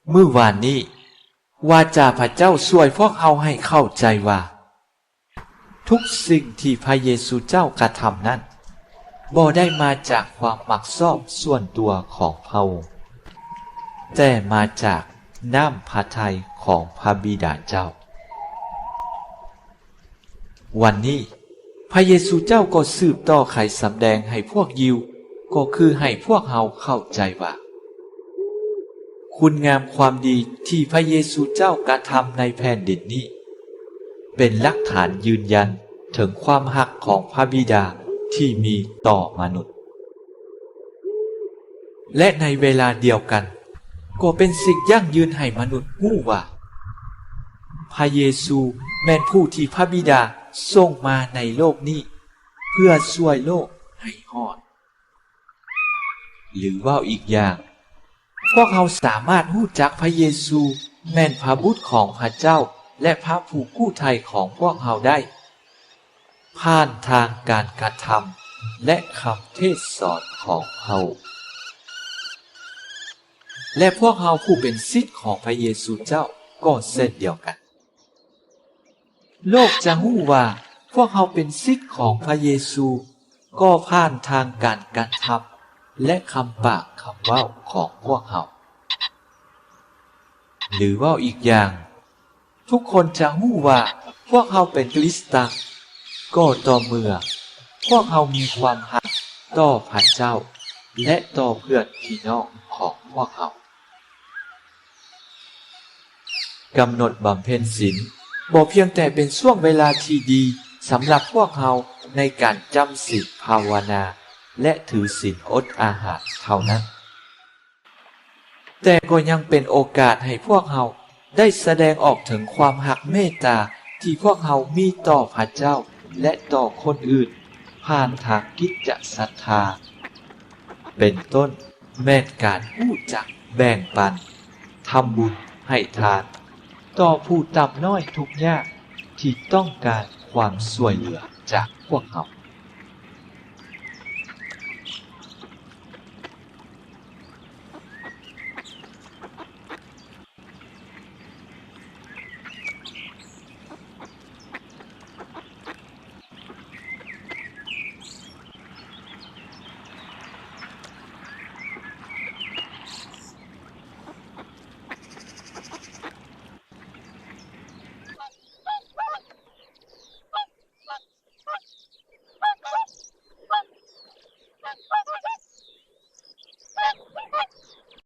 เมื่อวานนี้วาจาพระเจ้าช่วยพวกเราให้เข้าใจว่าทุกสิ่งที่พระเยซูเจ้ากระทำนั้นบ่ได้มาจากความมักชอบส่วนตัวของพระองค์แต่มาจากน้ำพระทัยของพระบิดาเจ้าวันนี้พระเยซูเจ้าก็สืบต่อไขสำแดงให้พวกยิวก็คือให้พวกเราเข้าใจว่าคุณงามความดีที่พระเยซูเจ้ากระทำในแผ่นดินนี้เป็นหลักฐานยืนยันถึงความรักของพระบิดาที่มีต่อมนุษย์และในเวลาเดียวกันก็เป็นสิ่งยั่งยืนให้มนุษย์รู้ว่าพระเยซูแม่นผู้ที่พระบิดาส่งมาในโลกนี้เพื่อช่วยโลกให้รอดหรือว่าอีกอย่างพวกเราสามารถรู้จักพระเยซูแม่นพระบุตรของพระเจ้าและพระผู้กู้ไถ่ของพวกเราได้ผ่านทางการกระทำและคำเทศสอนของเขาและพวกเราผู้เป็นศิษย์ของพระเยซูเจ้าก็เช่นเดียวกันโลกจะรู้ว่าพวกเราเป็นศิษย์ของพระเยซูก็ผ่านทางการกระทำและคำปากคำเว้าของพวกเราหรือว่าอีกอย่างทุกคนจะรู้ว่าพวกเราเป็นคริสเตียนก็ต่อเมื่อพวกเรามีความรักต่อพระเจ้าและต่อเพื่อนพี่น้องของพวกเรากำหนดบำเพ็ญศีลบ่เพียงแต่เป็นช่วงเวลาที่ดีสำหรับพวกเราในการจำศีลภาวนาและถือศีลอดอาหารเท่านั้นแต่ก็ยังเป็นโอกาสให้พวกเราได้แสดงออกถึงความรักเมตตาที่พวกเรามีต่อพระเจ้าและต่อคนอื่นผ่านทางกิจศรัทธาเป็นต้นแม้นการรู้จักแบ่งปันทำบุญให้ทานต่อผู้ต่ำน้อยทุกยากที่ต้องการความช่วยเหลือจากพวกเรา